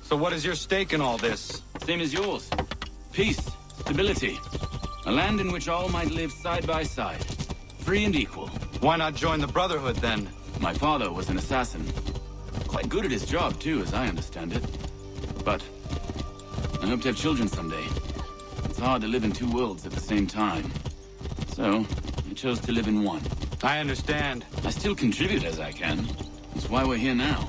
So what is your stake in all this? Same as yours. Peace, stability. A land in which all might live side by side. Free and equal. Why not join the Brotherhood, then? My father was an assassin. Quite good at his job, too, as I understand it. But I hope to have children someday. It's hard to live in two worlds at the same time. So, I chose to live in one. I understand. I still contribute as I can. That's why we're here now.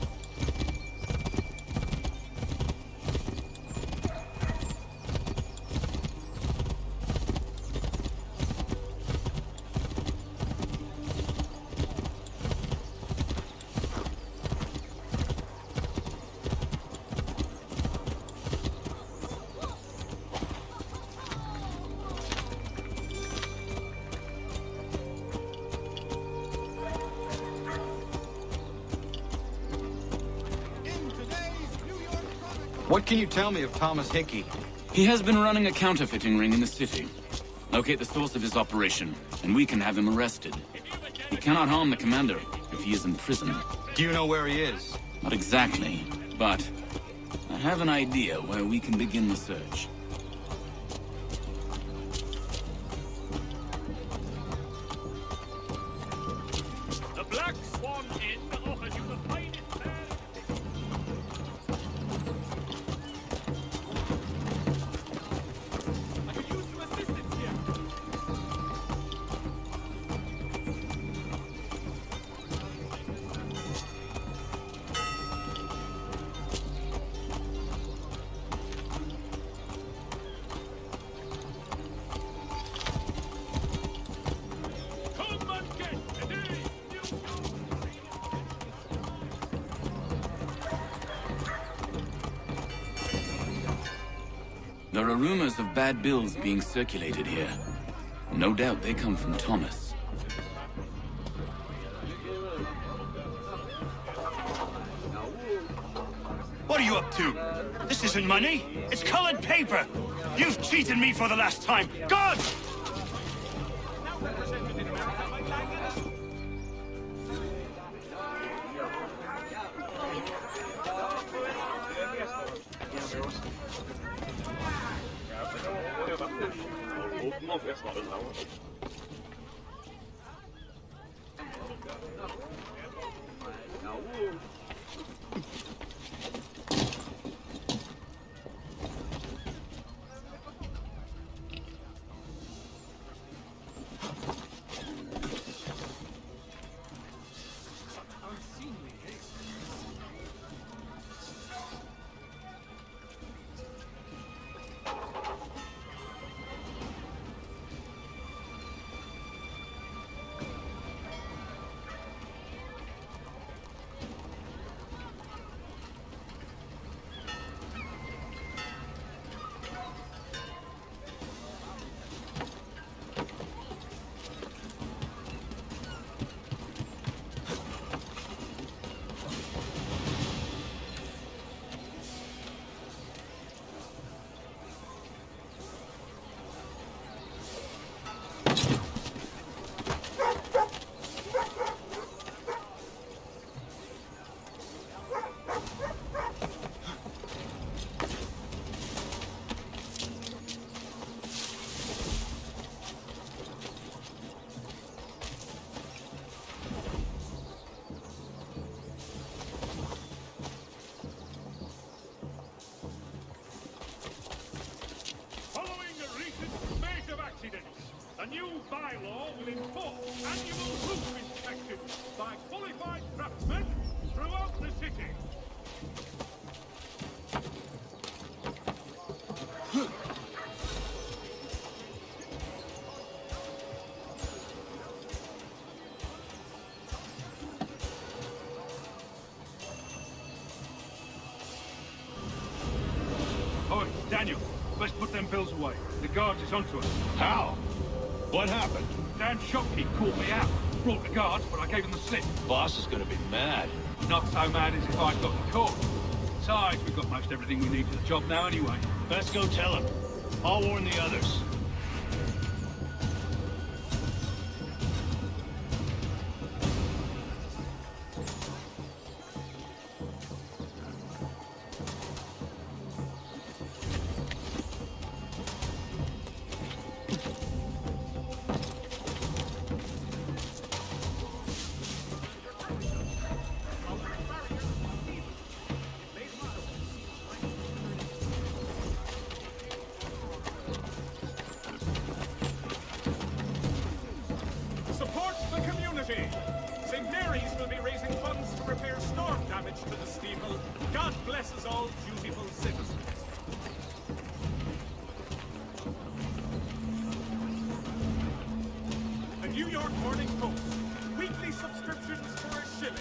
What can you tell me of Thomas Hickey? He has been running a counterfeiting ring in the city. Locate the source of his operation, and we can have him arrested. He cannot harm the commander if he is in prison. Do you know where he is? Not exactly, but I have an idea where we can begin the search. The Black Swan Inn offers you the finest fare. I could use some assistance here. Come and get ready. There are rumors of bad bills being circulated here. No doubt they come from Thomas. What are you up to? This isn't money. It's colored paper. You've cheated me for the last time. God! A new bylaw will enforce annual roof inspections by qualified craftsmen throughout the city. Oi, Daniel, best put them bills away. The guards is onto us. How? What happened? Dan Shopkeep caught me out. Brought the guards, but I gave him the slip. Boss is gonna be mad. Not so mad as if I'd got the caught. Besides, we've got most everything we need for the job now anyway. Best go tell him. I'll warn the others. God bless us all, dutiful citizens. The New York Morning Post. Weekly subscriptions for $1.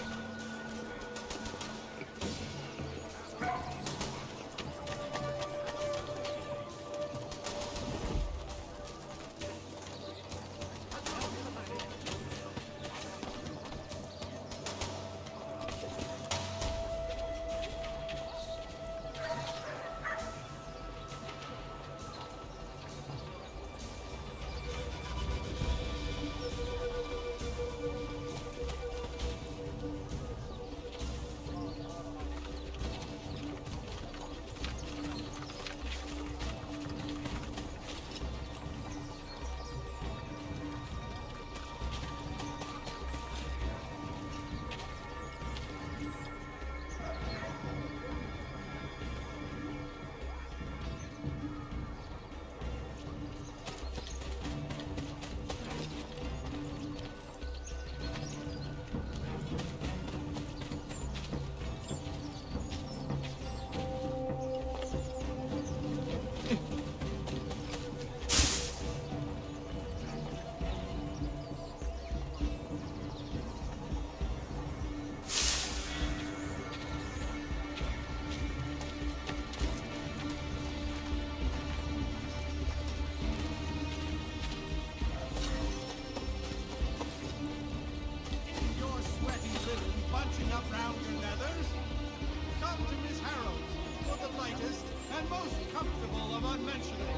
And most comfortable of unmentioning.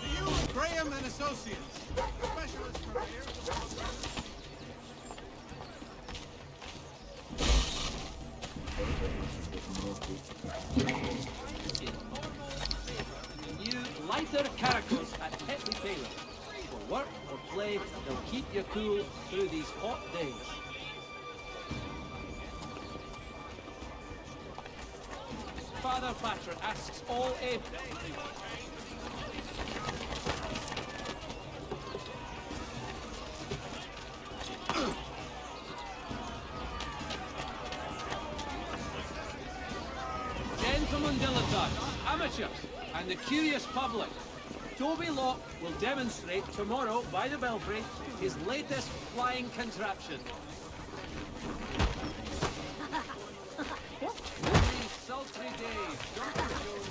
To you, Graham and Associates, specialist purveyors of New lighter characters at Petley Taylor. For work or play, they'll keep you cool through these hot days. Father Patrick asks all aid. Gentlemen dilettantes, amateurs, and the curious public. Toby Locke will demonstrate tomorrow by the Belfry his latest flying contraption. Sultry days, Dr. Jones,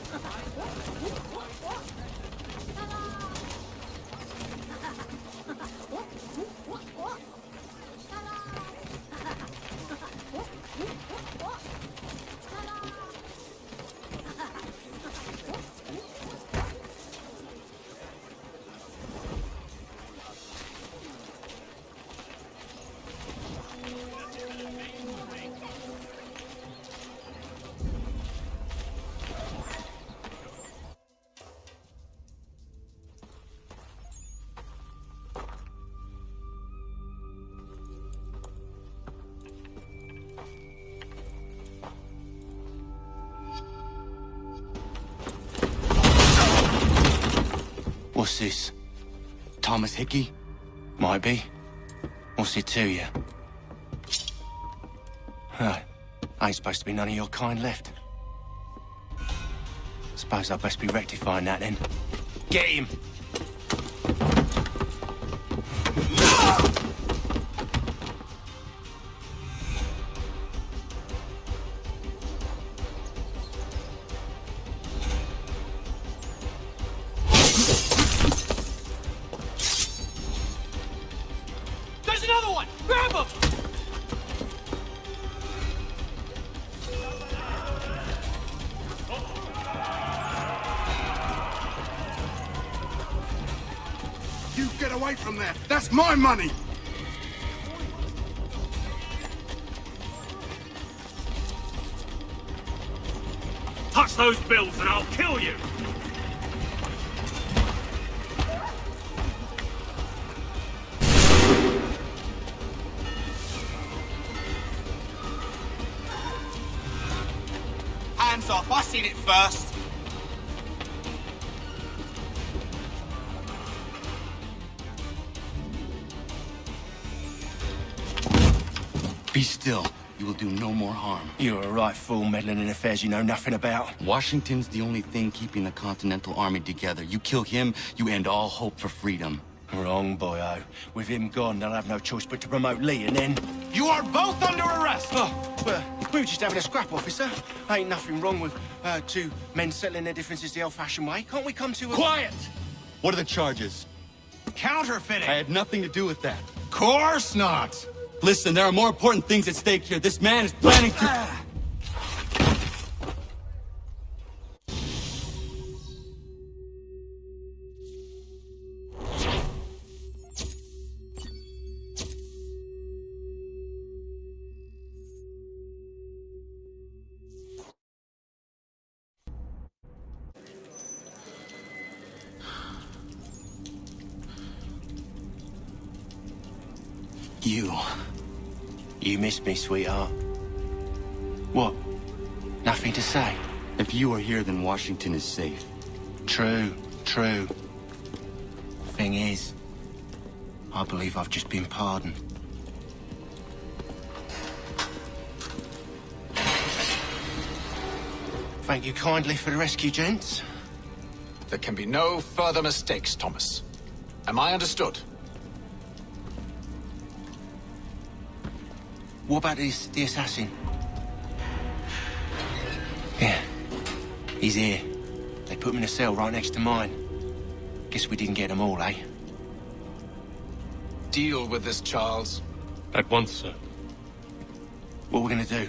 What's this? Thomas Hickey? Might be. What's it to you? Ain't supposed to be none of your kind left. Suppose I'd best be rectifying that then. Get him! There's another one! Grab him! You get away from there! That's my money! Touch those bills and I'll kill you! Hands off, I seen it first. Be still. You will do no more harm. You're a right fool meddling in affairs you know nothing about. Washington's the only thing keeping the Continental Army together. You kill him, you end all hope for freedom. Wrong, boyo. With him gone, they'll have no choice but to promote Lee, and then... You are both under arrest! Oh, well, we were just having a scrap, officer. Ain't nothing wrong with two men settling their differences the old-fashioned way. Can't we come to a... Quiet! What are the charges? Counterfeiting! I had nothing to do with that. Course not. Listen, there are more important things at stake here. This man is planning to... You missed me, sweetheart. What? Nothing to say? If you are here, then Washington is safe. True. Thing is, I believe I've just been pardoned. Thank you kindly for the rescue, gents. There can be no further mistakes, Thomas. Am I understood? What about the assassin? Yeah, he's here. They put him in a cell right next to mine. Guess we didn't get them all, eh? Deal with this, Charles. At once, sir. What are we gonna do?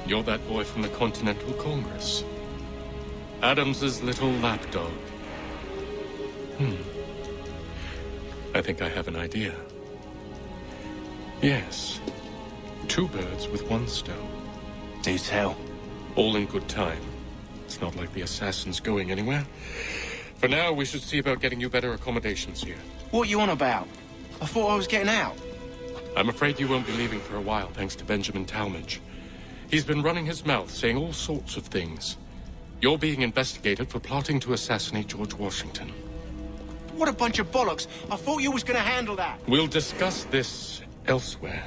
You're that boy from the Continental Congress. Adams's little lapdog. I think I have an idea. Yes. 2 birds with 1 stone. Do tell. All in good time. It's not like the assassin's going anywhere. For now, we should see about getting you better accommodations here. What are you on about? I thought I was getting out. I'm afraid you won't be leaving for a while, thanks to Benjamin Talmadge. He's been running his mouth, saying all sorts of things. You're being investigated for plotting to assassinate George Washington. What a bunch of bollocks. I thought you was gonna handle that. We'll discuss this elsewhere.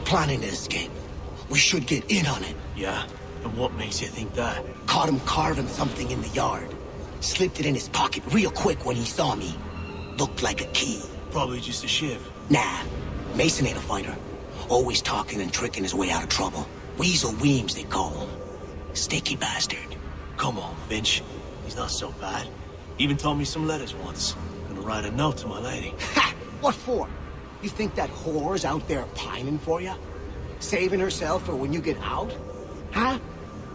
Planning to escape. We should get in on it. Yeah? And what makes you think that? Caught him carving something in the yard. Slipped it in his pocket real quick when he saw me. Looked like a key. Probably just a shiv. Nah. Mason ain't a fighter. Always talking and tricking his way out of trouble. Weasel Weems, they call him. Sticky bastard. Come on, Finch. He's not so bad. Even told me some letters once. Gonna write a note to my lady. Ha! What for? You think that whore's out there pining for you? Saving herself for when you get out? Huh?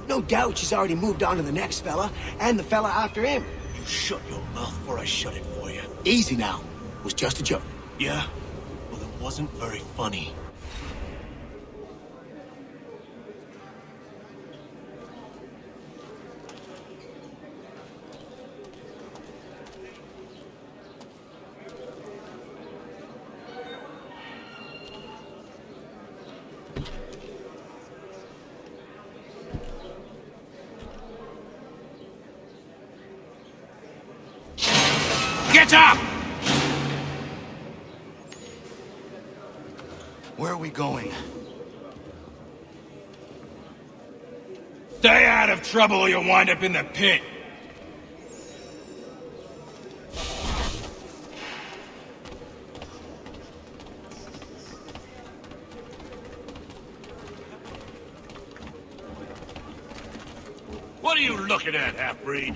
No doubt she's already moved on to the next fella, and the fella after him. You shut your mouth before I shut it for you. Easy now. It was just a joke. Yeah? Well, it wasn't very funny. Get up! Where are we going? Stay out of trouble or you'll wind up in the pit. What are you looking at, half-breed?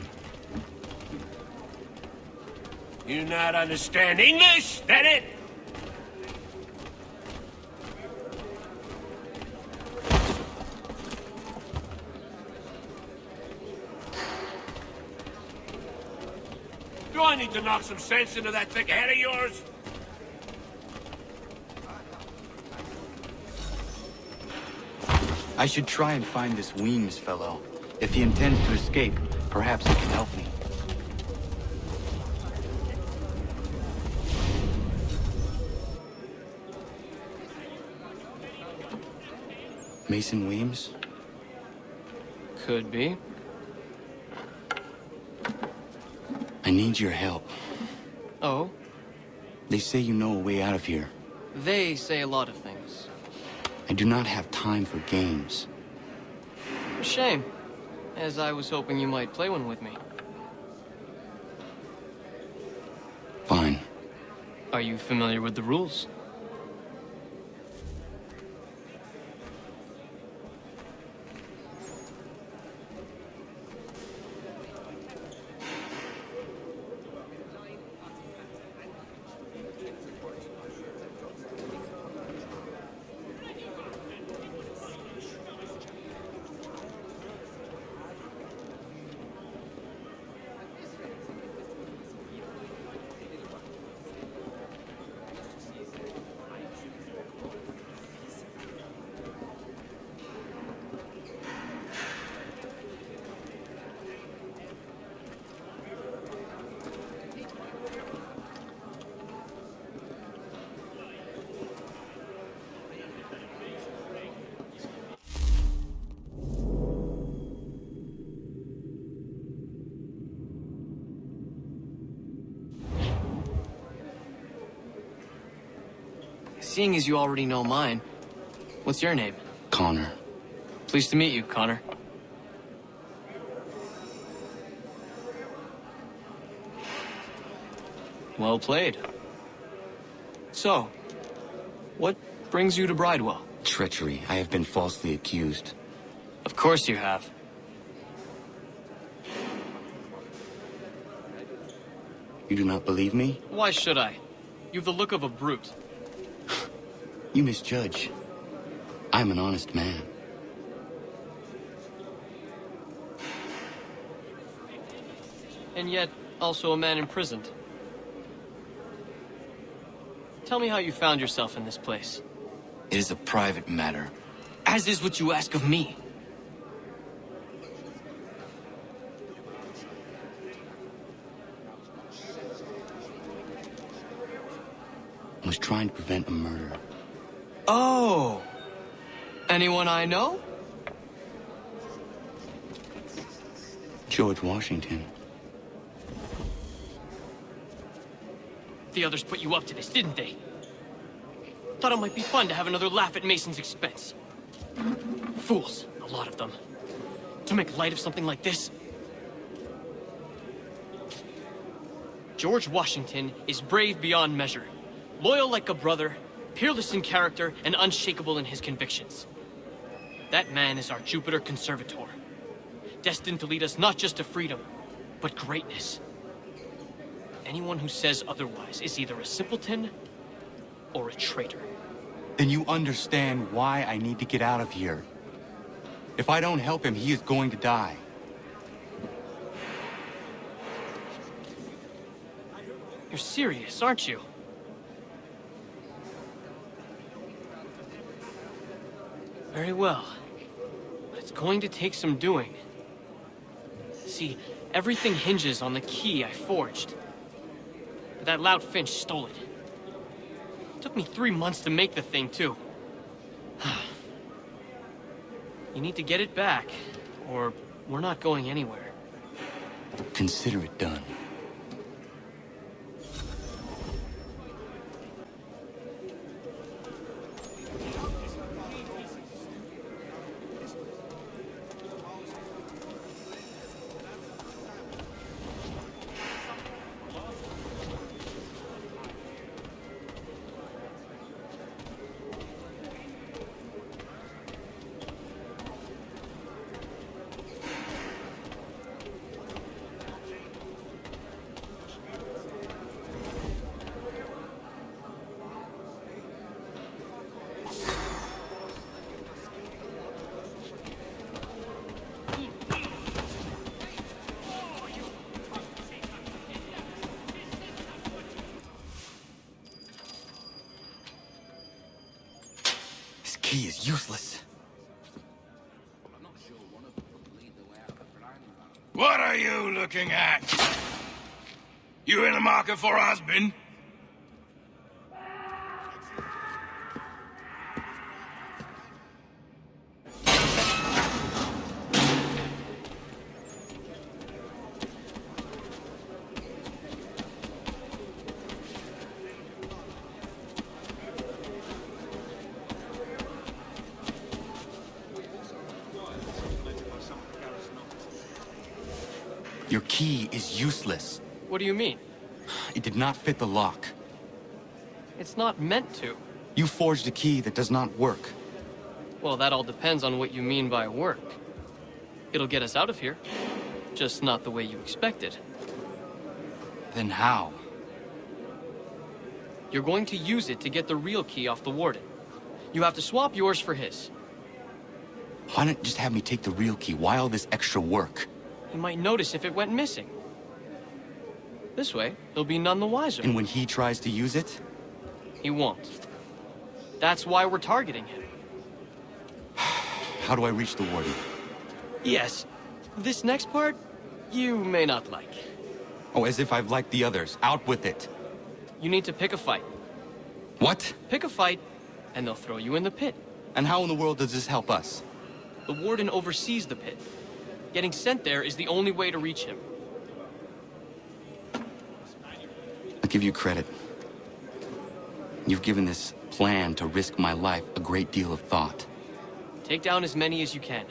You not understand English? That it? Do I need to knock some sense into that thick head of yours? I should try and find this Weems fellow. If he intends to escape, perhaps he can help me. Mason Weems? Could be. I need your help. Oh? They say you know a way out of here. They say a lot of things. I do not have time for games. Shame, as I was hoping you might play one with me. Fine. Are you familiar with the rules? Seeing as you already know mine, what's your name? Connor. Pleased to meet you, Connor. Well played. So, what brings you to Bridewell? Treachery. I have been falsely accused. Of course you have. You do not believe me? Why should I? You've the look of a brute. You misjudge. I'm an honest man. And yet, also a man imprisoned. Tell me how you found yourself in this place. It is a private matter. As is what you ask of me. I was trying to prevent a murder. Oh! Anyone I know? George Washington. The others put you up to this, didn't they? Thought it might be fun to have another laugh at Mason's expense. Fools, a lot of them. To make light of something like this. George Washington is brave beyond measure, loyal like a brother, peerless in character, and unshakable in his convictions. That man is our Jupiter Conservator, destined to lead us not just to freedom, but greatness. Anyone who says otherwise is either a simpleton or a traitor. Then you understand why I need to get out of here. If I don't help him, he is going to die. You're serious, aren't you? Very well. But it's going to take some doing. See, everything hinges on the key I forged. But that lout Finch stole it. It took me 3 months to make the thing, too. You need to get it back, or we're not going anywhere. Consider it done. He is useless. you looking at? You in the market for a husband? Your key is useless. What do you mean? It did not fit the lock. It's not meant to. You forged a key that does not work. Well, that all depends on what you mean by work. It'll get us out of here. Just not the way you expected. Then how? You're going to use it to get the real key off the warden. You have to swap yours for his. Why not just have me take the real key? Why all this extra work? He might notice if it went missing. This way, he'll be none the wiser. And when he tries to use it? He won't. That's why we're targeting him. How do I reach the warden? Yes. This next part, you may not like. Oh, as if I've liked the others. Out with it. You need to pick a fight. What? Pick a fight, and they'll throw you in the pit. And how in the world does this help us? The warden oversees the pit. Getting sent there is the only way to reach him. I'll give you credit. You've given this plan to risk my life a great deal of thought. Take down as many as you can.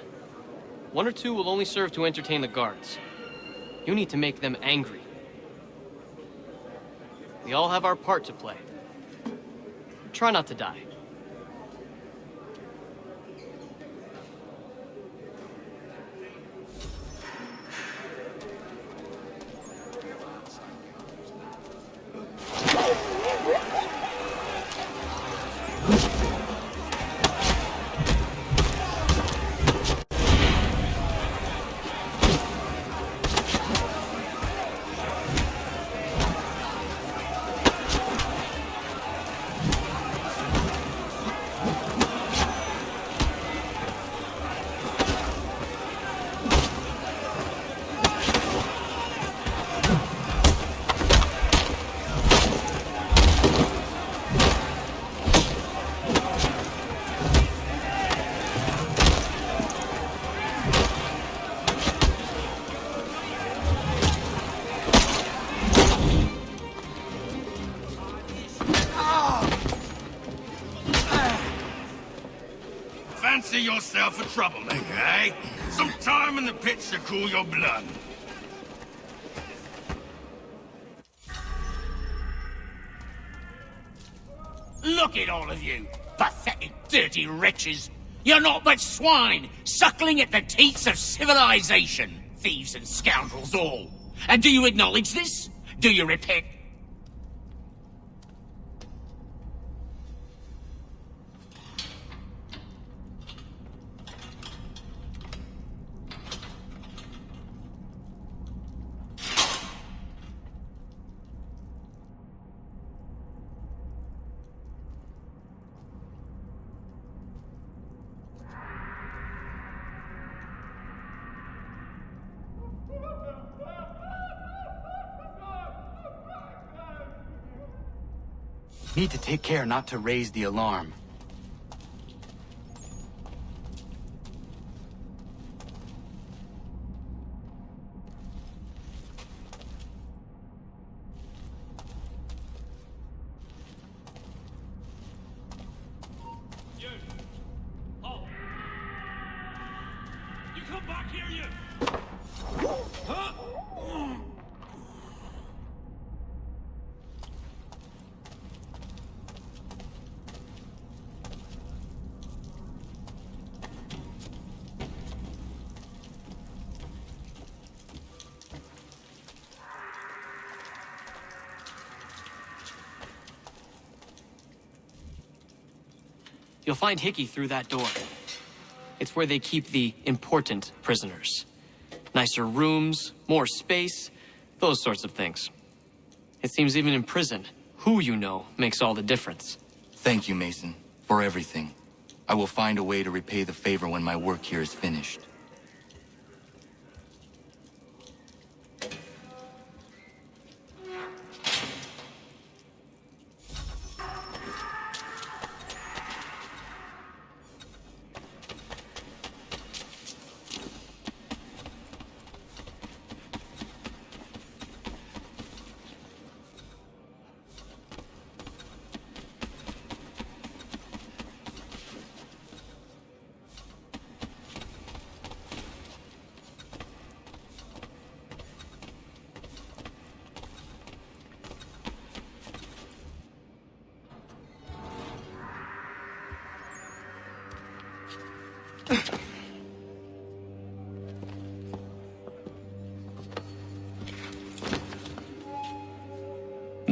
1 or 2 will only serve to entertain the guards. You need to make them angry. We all have our part to play. Try not to die. Fancy yourself a troublemaker, eh? Some time in the pit should cool your blood. Look at all of you, pathetic, dirty wretches. You're not but swine, suckling at the teats of civilization. Thieves and scoundrels all. And do you acknowledge this? Do you repent? Need to take care not to raise the alarm. You! Halt! You come back here, you! Huh? You'll find Hickey through that door. It's where they keep the important prisoners. Nicer rooms, more space, those sorts of things. It seems even in prison, who you know makes all the difference. Thank you, Mason, for everything. I will find a way to repay the favor when my work here is finished.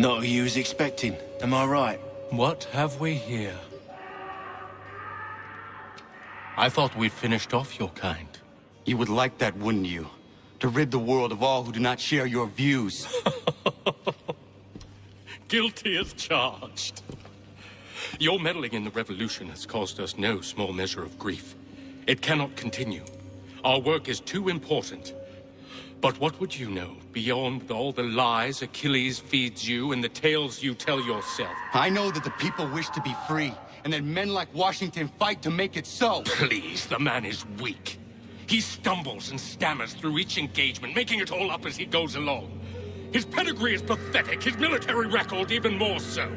Not who you was expecting, am I right? What have we here? I thought we'd finished off your kind. You would like that, wouldn't you? To rid the world of all who do not share your views. Guilty as charged. Your meddling in the revolution has caused us no small measure of grief. It cannot continue. Our work is too important. But what would you know beyond all the lies Achilles feeds you and the tales you tell yourself? I know that the people wish to be free, and that men like Washington fight to make it so. Please, the man is weak. He stumbles and stammers through each engagement, making it all up as he goes along. His pedigree is pathetic, his military record even more so.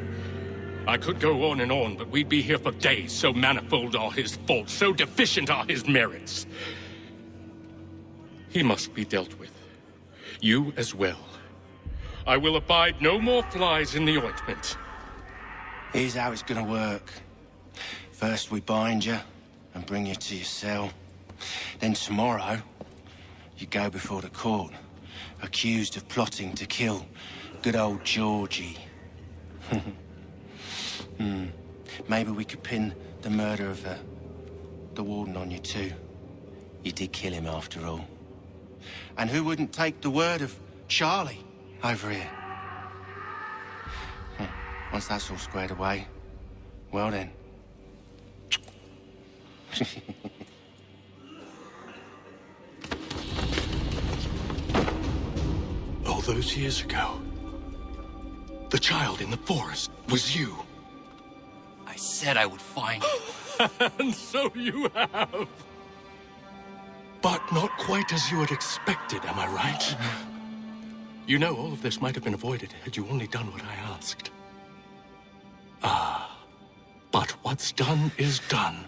I could go on, but we'd be here for days, so manifold are his faults, so deficient are his merits. He must be dealt with. You as well. I will abide no more flies in the ointment. Here's how it's gonna work. First we bind you and bring you to your cell. Then tomorrow, you go before the court, accused of plotting to kill good old Georgie. Maybe we could pin the murder of the warden on you too. You did kill him after all. And who wouldn't take the word of Charlie over here? Once that's all squared away, well then. All those years ago, the child in the forest was you. I said I would find you. And so you have. But not quite as you had expected, am I right? You know, all of this might have been avoided had you only done what I asked. Ah, but what's done is done.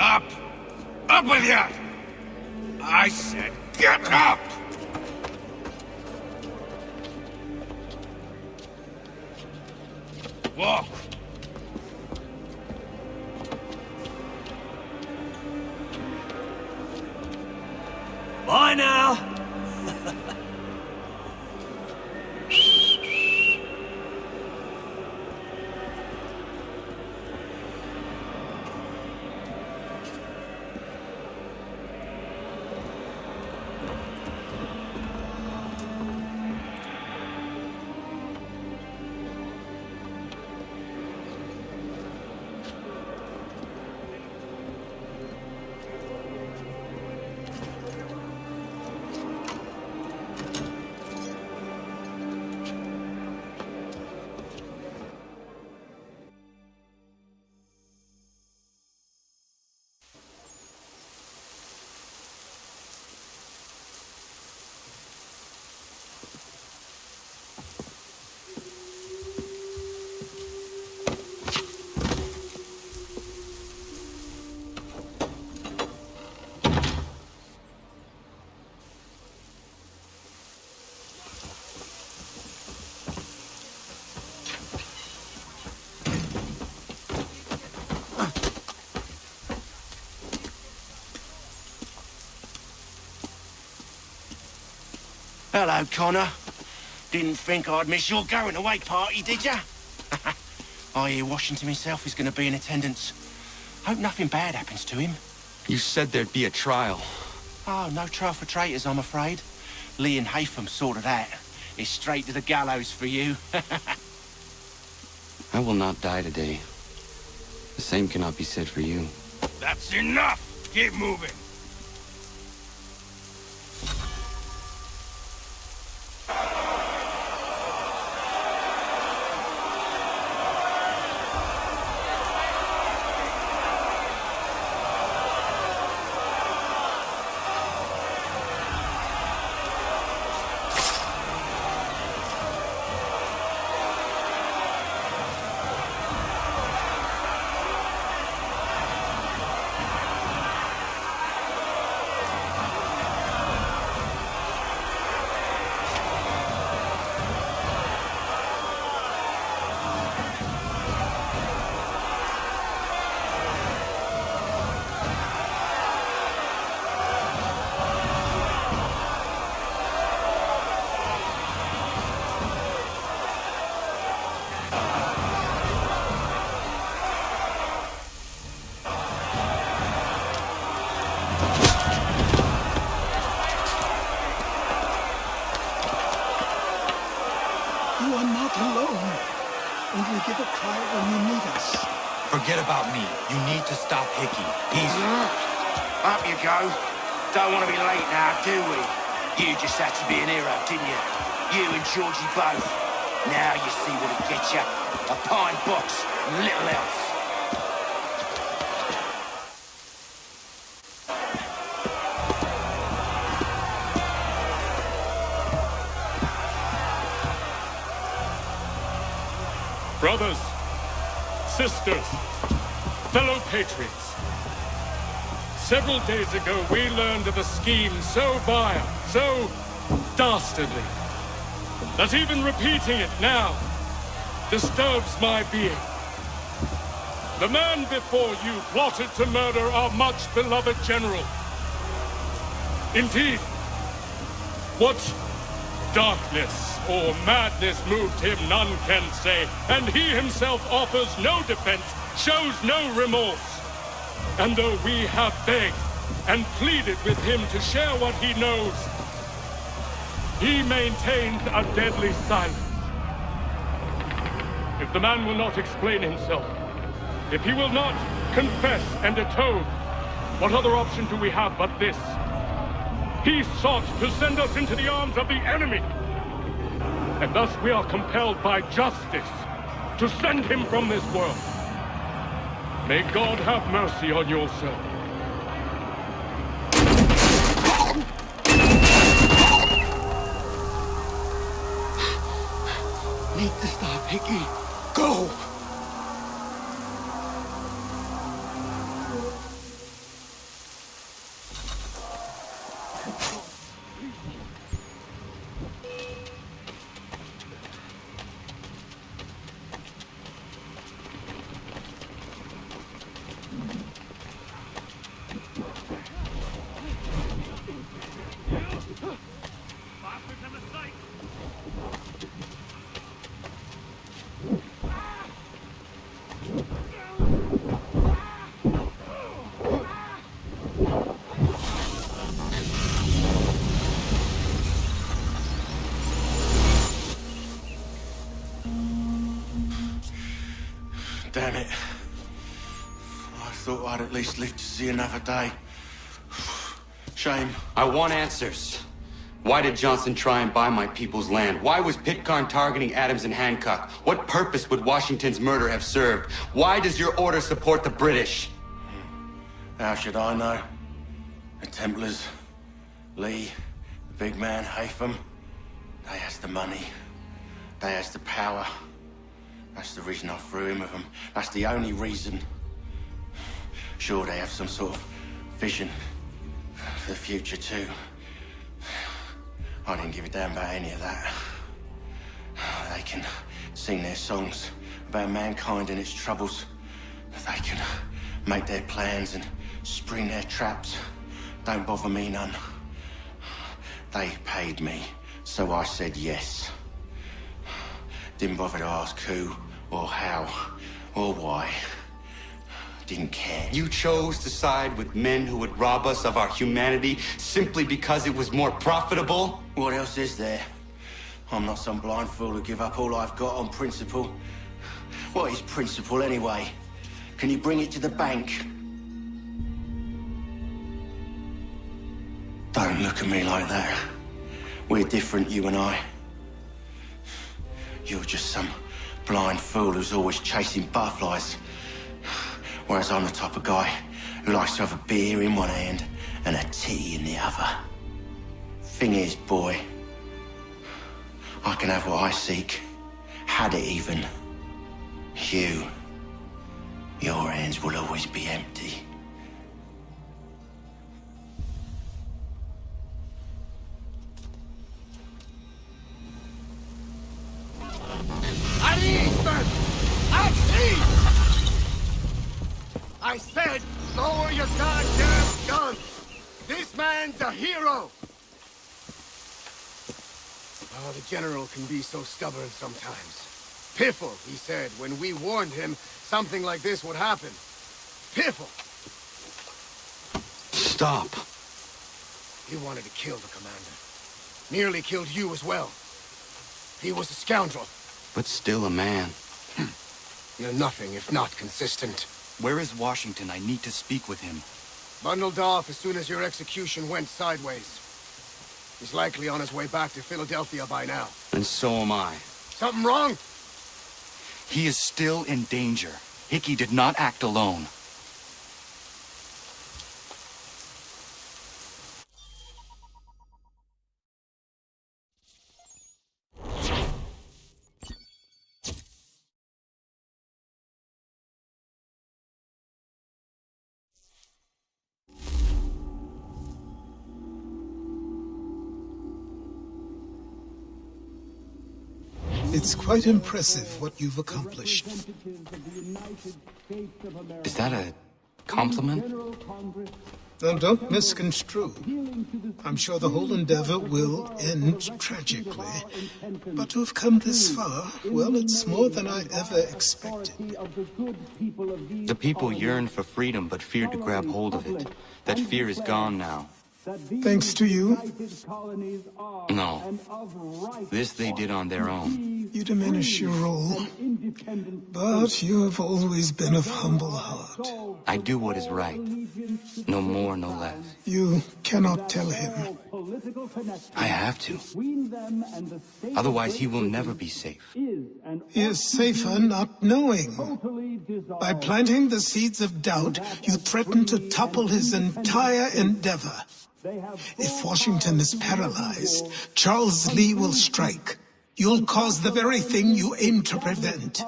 Up! Up with you! I said get up! Walk! Bye now! Hello, Connor. Didn't think I'd miss your going away party, did ya? I hear Washington himself is going to be in attendance. Hope nothing bad happens to him. You said there'd be a trial. Oh, no trial for traitors, I'm afraid. Lee and Haytham sorted that. It's straight to the gallows for you. I will not die today. The same cannot be said for you. That's enough! Keep moving! Only give a cry when you need us. Forget about me. You need to stop Hickey. He's... Up you go. Don't want to be late now, do we? You just had to be an hero, didn't you? You and Georgie both. Now you see what it gets you. A pine box, little else. Brothers, sisters, fellow patriots. Several days ago, we learned of a scheme so vile, so dastardly, that even repeating it now disturbs my being. The man before you plotted to murder our much-beloved general. Indeed, what darkness or madness moved him, none can say, and he himself offers no defense, shows no remorse. And though we have begged and pleaded with him to share what he knows, he maintains a deadly silence. If the man will not explain himself, if he will not confess and atone, what other option do we have but this? He sought to send us into the arms of the enemy. And thus we are compelled by justice to send him from this world. May God have mercy on your soul. Need to stop, Hickey. Go! Damn it. I thought I'd at least live to see another day. Shame. I want answers. Why did Johnson try and buy my people's land? Why was Pitcairn targeting Adams and Hancock? What purpose would Washington's murder have served? Why does your order support the British? How should I know? The Templars, Lee, the big man, Haytham, they has the money. They has the power. That's the reason I threw him with them. That's the only reason. Sure, they have some sort of vision for the future, too. I didn't give a damn about any of that. They can sing their songs about mankind and its troubles. They can make their plans and spring their traps. Don't bother me none. They paid me, so I said yes. Didn't bother to ask who, or how, or why. Didn't care. You chose to side with men who would rob us of our humanity simply because it was more profitable? What else is there? I'm not some blind fool who give up all I've got on principle. What is principle anyway? Can you bring it to the bank? Don't look at me like that. We're different, you and I. You're just some blind fool who's always chasing butterflies. Whereas I'm the type of guy who likes to have a beer in one hand and a tea in the other. Thing is, boy, I can have what I seek. Had it even. Your hands will always be empty. At ease, men! At ease! I said, lower your goddamn guns! This man's a hero! Oh, the General can be so stubborn sometimes. Piffle, he said, when we warned him something like this would happen. Piffle! Stop. He wanted to kill the commander. Nearly killed you as well. He was a scoundrel. But still a man. You're nothing if not consistent. Where is Washington? I need to speak with him. Bundled off as soon as your execution went sideways. He's likely on his way back to Philadelphia by now. And so am I. Something wrong? He is still in danger. Hickey did not act alone. It's quite impressive what you've accomplished. Is that a compliment? Now, don't misconstrue. I'm sure the whole endeavor will end tragically. But to have come this far, well, it's more than I ever expected. The people yearned for freedom but feared to grab hold of it. That fear is gone now. Thanks to you? No. This they did on their own. You diminish your role. But you have always been of humble heart. I do what is right. No more, no less. You cannot tell him. I have to. Otherwise, he will never be safe. He is safer not knowing. By planting the seeds of doubt, you threaten to topple his entire endeavor. If Washington is paralyzed, Charles Lee will strike. You'll cause the very thing you aim to prevent.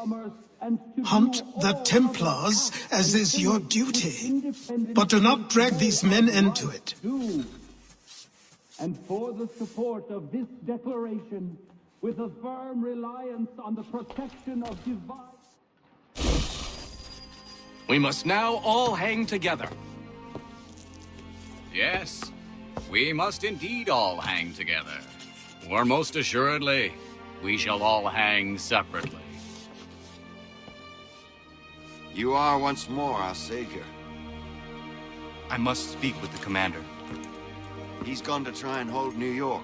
Hunt the Templars, as is your duty. But do not drag these men into it. And for the support of this declaration, with a firm reliance on the protection of divine... We must now all hang together. Yes, we must indeed all hang together. Or most assuredly, we shall all hang separately. You are once more our savior. I must speak with the commander. He's gone to try and hold New York.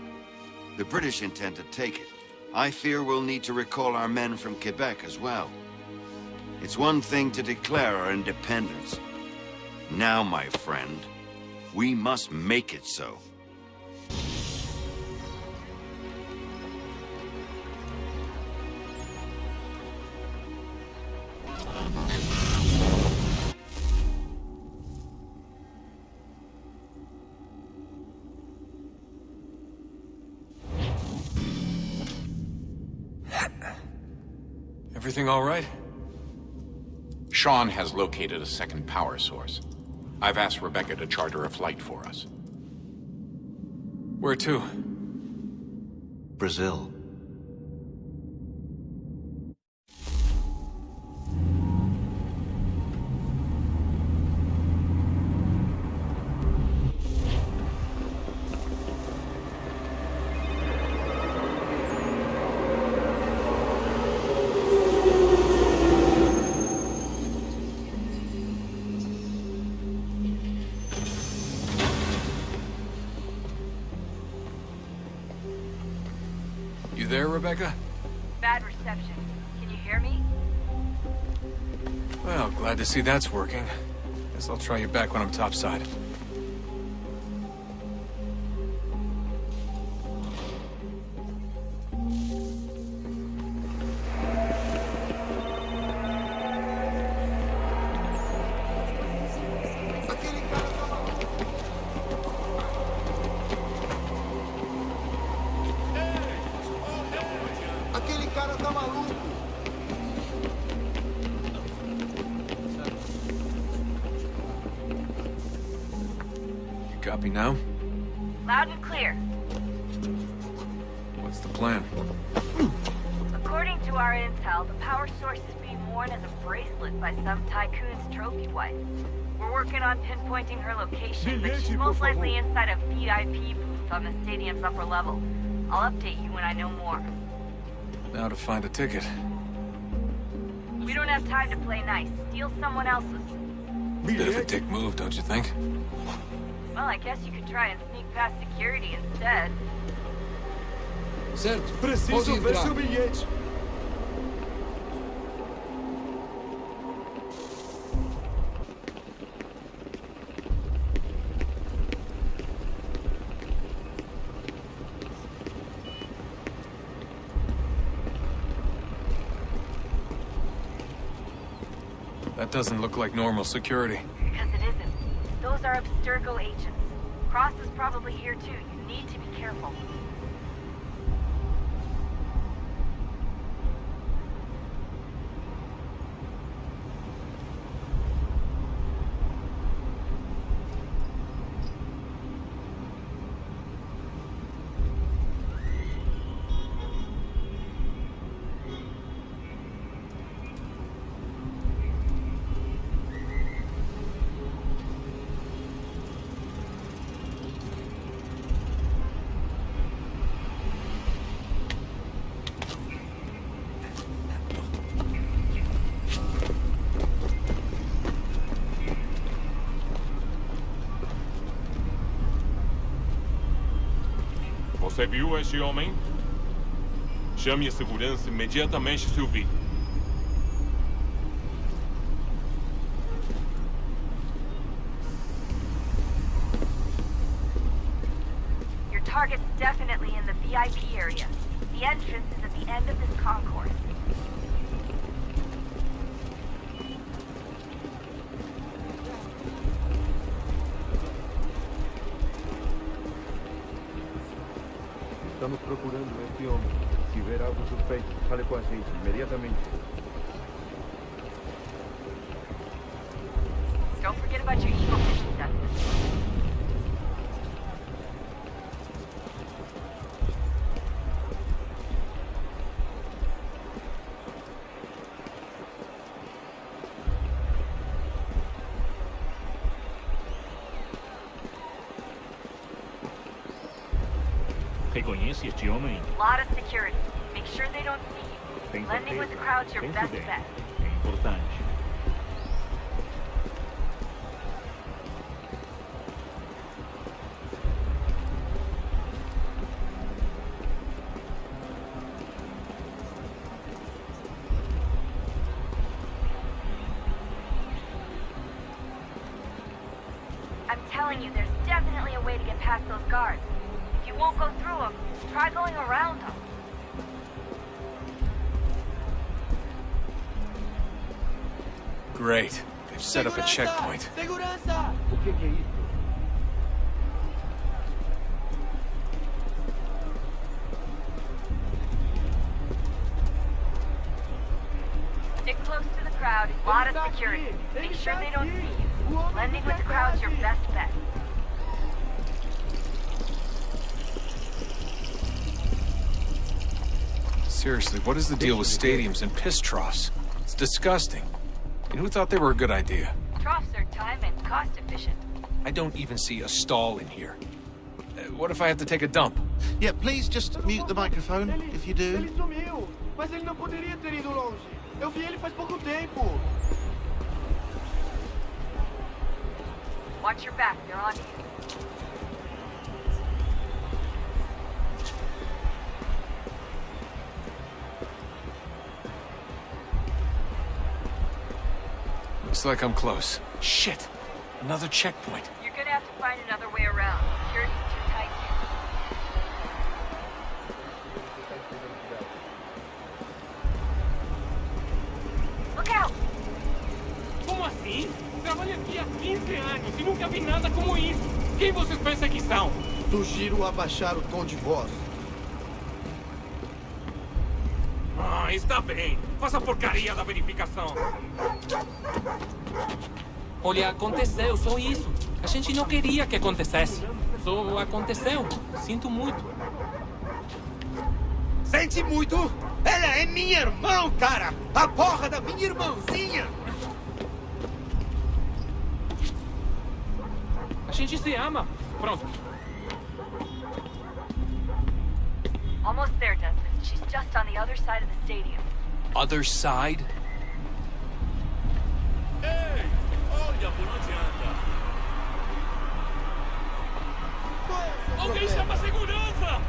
The British intend to take it. I fear we'll need to recall our men from Quebec as well. It's one thing to declare our independence. Now, my friend, we must make it so. Everything all right? Sean has located a second power source. I've asked Rebecca to charter a flight for us. Where to? Brazil. You there, Rebecca? Bad reception. Can you hear me? Well, glad to see that's working. Guess I'll try you back when I'm topside. Copy now? Loud and clear. What's the plan? According to our intel, the power source is being worn as a bracelet by some tycoon's trophy wife. We're working on pinpointing her location, but she's most likely inside a VIP booth on the stadium's upper level. I'll update you when I know more. Now to find a ticket. We don't have time to play nice. Steal someone else's. Bit of a dick move, don't you think? Well, I guess you could try and sneak past security instead. Certo, preciso ver seu bilhete. That doesn't look like normal security. Because it isn't. Those are Abstergo agents. Cross is probably here too. You need to be careful. Você viu este homem? Chame a segurança imediatamente se o vir. Your target's definitely in the VIP area. The entrance is at the end of this concourse. Estamos procurando este homem. Se ver algo suspeito, fale com a gente imediatamente. Don't forget about your evil vision stuff. Reconhece este homem? Lot of security. Make sure they don't see you. Blending with the crowd's your best bet. É importante. I'm telling you, there's definitely a way to get past those guards. If you won't go through them, try going around them. Great. They've set up a checkpoint. Segurança! O que é isso? Stick close to the crowd. Lot of security. Make sure they don't see you. Blending with the crowd's your best bet. Seriously, what is the deal with stadiums and piss troughs? It's disgusting. And who thought they were a good idea? Troughs are time and cost efficient. I don't even see a stall in here. What if I have to take a dump? Yeah, please just mute the microphone if you do. Ele sumiu, mas ele não poderia ter ido longe. Eu vi ele faz pouco tempo. Watch your back, they're on you. Looks like I'm close. Shit! Another checkpoint. You're gonna have to find another way around. Security's too tight here. Look out! Como assim? Trabalho aqui há 15 anos e nunca vi nada como isso. Quem vocês pensam que são? Sugiro abaixar o tom de voz. Ah, está bem. Faça a porcaria da verificação. Olha, aconteceu, só isso. A gente não queria que acontecesse. Só aconteceu. Sinto muito. Sente muito? Ela é minha irmã, cara! A porra da minha irmãzinha! A gente se ama. Pronto. Almost there, Desmond. She's just on the other side of the stadium. Other side? Ei! Olha, por onde anda? Alguém chama a segurança!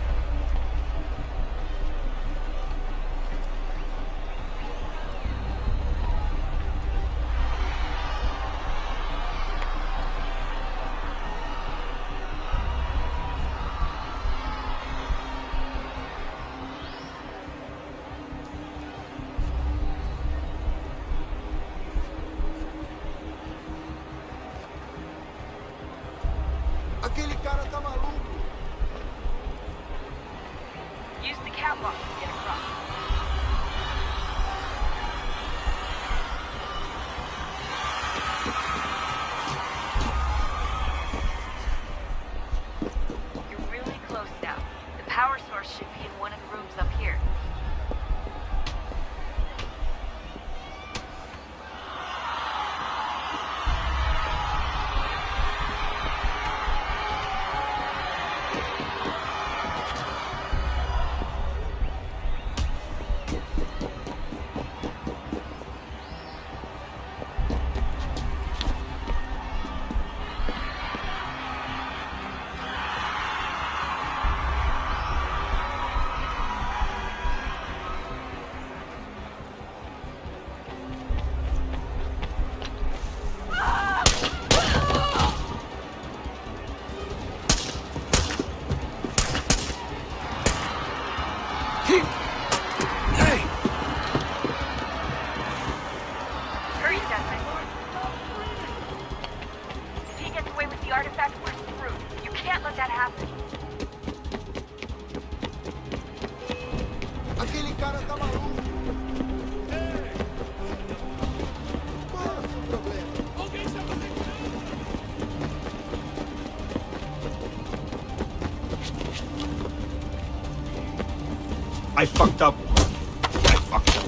I fucked up. I fucked up.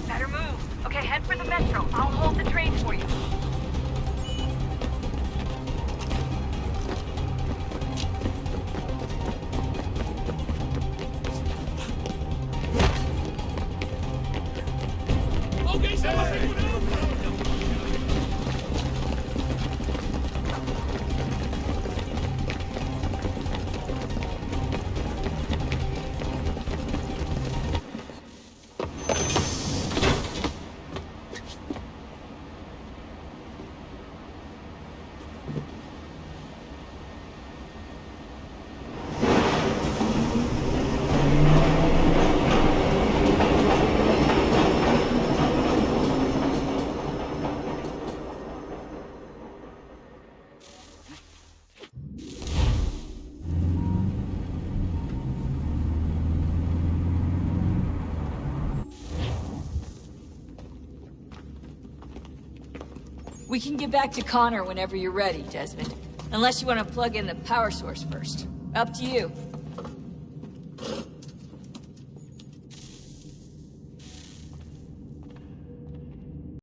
Better move. Okay, head for the metro. I'll hold the train for you. We can get back to Connor whenever you're ready, Desmond. Unless you want to plug in the power source first. Up to you.